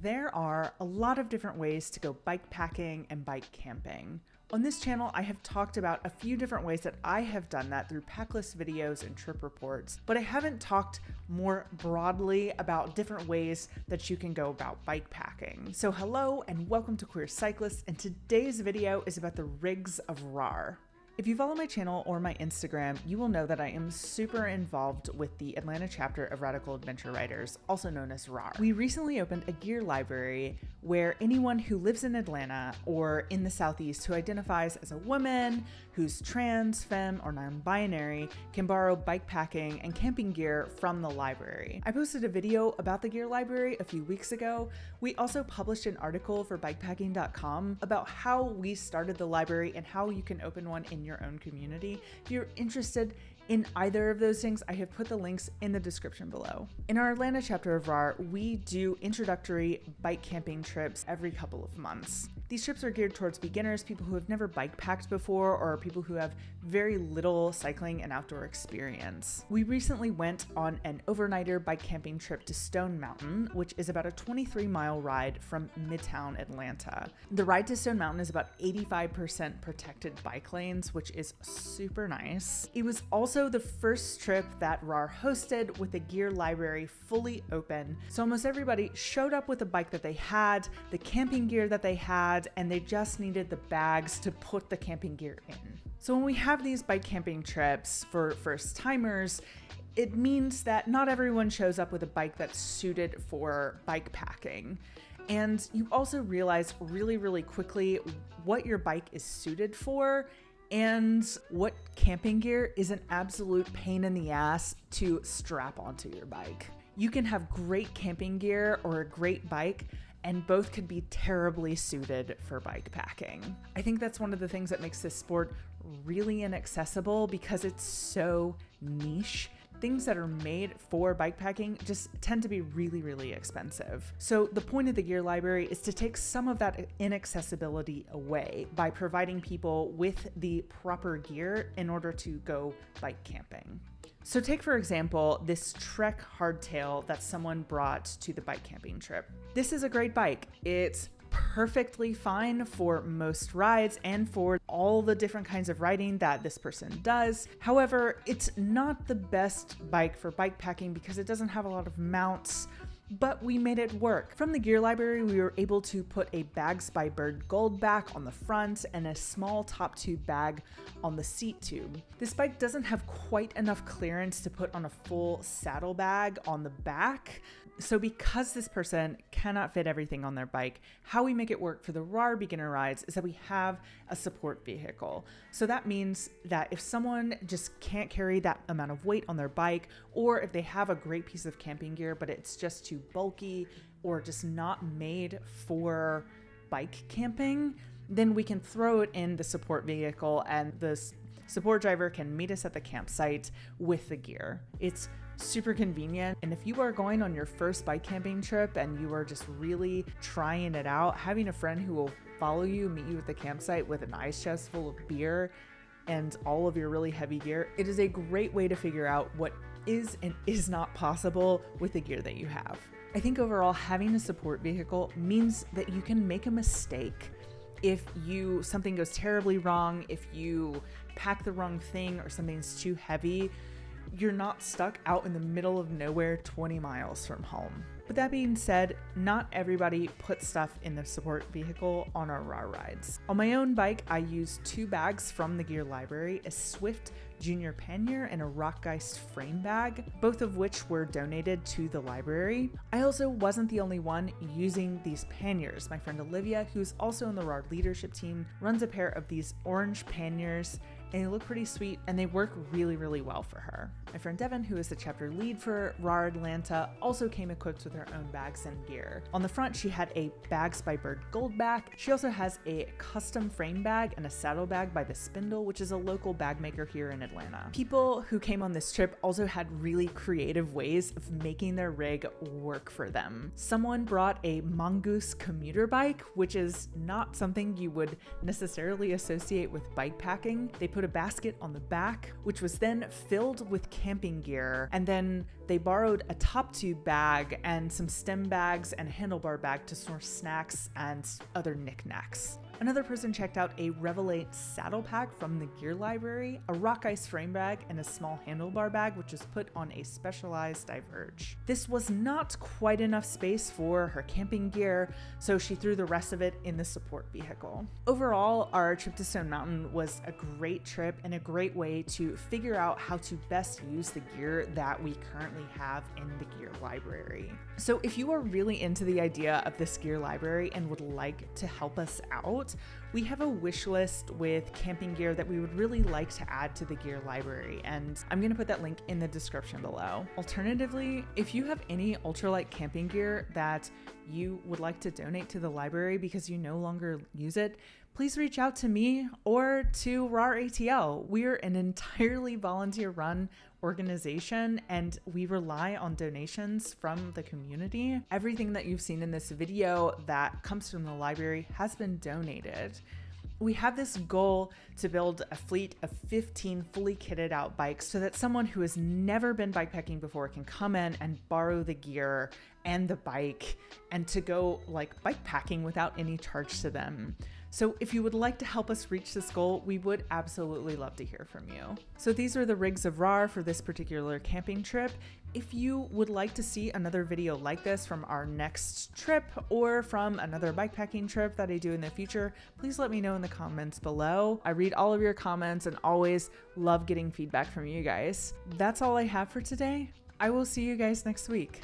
There are a lot of different ways to go bike packing and bike camping. On this channel, I have talked about a few different ways that I have done that through packlist videos and trip reports, but I haven't talked more broadly about different ways that you can go about bike packing. So hello and welcome to QUEERCYCLIST, and today's video is about the Rigs of RAR. If you follow my channel or my Instagram, you will know that I am super involved with the Atlanta chapter of Radical Adventure Writers, also known as RAR. We recently opened a gear library where anyone who lives in Atlanta or in the Southeast who identifies as a woman, who's trans, femme, or non-binary can borrow bike packing and camping gear from the library. I posted a video about the gear library a few weeks ago. We also published an article for bikepacking.com about how we started the library and how you can open one in your own community. If you're interested in either of those things, I have put the links in the description below. In our Atlanta chapter of RAR, we do introductory bike camping trips every couple of months. These trips are geared towards beginners, people who have never bike packed before, or people who have very little cycling and outdoor experience. We recently went on an overnighter bike camping trip to Stone Mountain, which is about a 23-mile ride from Midtown Atlanta. The ride to Stone Mountain is about 85% protected bike lanes, which is super nice. It was also the first trip that RAR hosted with the gear library fully open. So almost everybody showed up with the bike that they had, the camping gear that they had, and they just needed the bags to put the camping gear in. So when we have these bike camping trips for first timers, it means that not everyone shows up with a bike that's suited for bike packing. And you also realize really quickly what your bike is suited for and what camping gear is an absolute pain in the ass to strap onto your bike. You can have great camping gear or a great bike, and both could be terribly suited for bike packing. I think that's one of the things that makes this sport really inaccessible because it's so niche. Things that are made for bike packing just tend to be really expensive. So the point of the gear library is to take some of that inaccessibility away by providing people with the proper gear in order to go bike camping. So take, for example, this Trek hardtail that someone brought to the bike camping trip. This is a great bike. It's perfectly fine for most rides and for all the different kinds of riding that this person does. However, it's not the best bike for bike packing because it doesn't have a lot of mounts, but we made it work. From the gear library, we were able to put a Bags by Bird gold back on the front and a small top tube bag on the seat tube. This bike doesn't have quite enough clearance to put on a full saddle bag on the back. So because this person cannot fit everything on their bike, how we make it work for the RAR beginner rides is that we have a support vehicle. So that means that if someone just can't carry that amount of weight on their bike, or if they have a great piece of camping gear, but it's just too bulky or just not made for bike camping, then we can throw it in the support vehicle and the support driver can meet us at the campsite with the gear. It's super convenient. And if you are going on your first bike camping trip and you are just really trying it out, having a friend who will follow you, meet you at the campsite with an ice chest full of beer and all of your really heavy gear, it is a great way to figure out what is and is not possible with the gear that you have. I think overall, having a support vehicle means that you can make a mistake. If something goes terribly wrong, if you pack the wrong thing or something's too heavy, you're not stuck out in the middle of nowhere 20 miles from home. But that being said, not everybody puts stuff in the support vehicle on our RAR rides. On my own bike, I use 2 bags from the gear library, a Swift Junior pannier and a Rockgeist frame bag, both of which were donated to the library. I also wasn't the only one using these panniers. My friend Olivia, who's also in the RAR leadership team, runs a pair of these orange panniers, and they look pretty sweet and they work really well for her. My friend Devin, who is the chapter lead for RAR Atlanta, also came equipped with her own bags and gear. On the front, she had a Bags by Bird gold back. She also has a custom frame bag and a saddle bag by The Spindle, which is a local bag maker here in Atlanta. People who came on this trip also had really creative ways of making their rig work for them. Someone brought a Mongoose commuter bike, which is not something you would necessarily associate with bike packing. They put put a basket on the back, which was then filled with camping gear, and then they borrowed a top tube bag and some stem bags and a handlebar bag to store snacks and other knickknacks. Another person checked out a Revelate saddle pack from the Gear Library, a rock ice frame bag, and a small handlebar bag, which was put on a specialized diverge. This was not quite enough space for her camping gear, so she threw the rest of it in the support vehicle. Overall, our trip to Stone Mountain was a great trip and a great way to figure out how to best use the gear that we currently have in the Gear Library. So if you are really into the idea of this Gear Library and would like to help us out, we have a wish list with camping gear that we would really like to add to the Gear Library, and I'm going to put that link in the description below. Alternatively, if you have any ultralight camping gear that you would like to donate to the library because you no longer use it, please reach out to me or to RAR ATL. We're an entirely volunteer-run organization and we rely on donations from the community. Everything that you've seen in this video that comes from the library has been donated. We have this goal to build a fleet of 15 fully kitted out bikes so that someone who has never been bikepacking before can come in and borrow the gear and the bike and to go like bikepacking without any charge to them. So if you would like to help us reach this goal, we would absolutely love to hear from you. So these are the Rigs of RAR for this particular camping trip. If you would like to see another video like this from our next trip or from another bikepacking trip that I do in the future, please let me know in the comments below. I read all of your comments and always love getting feedback from you guys. That's all I have for today. I will see you guys next week.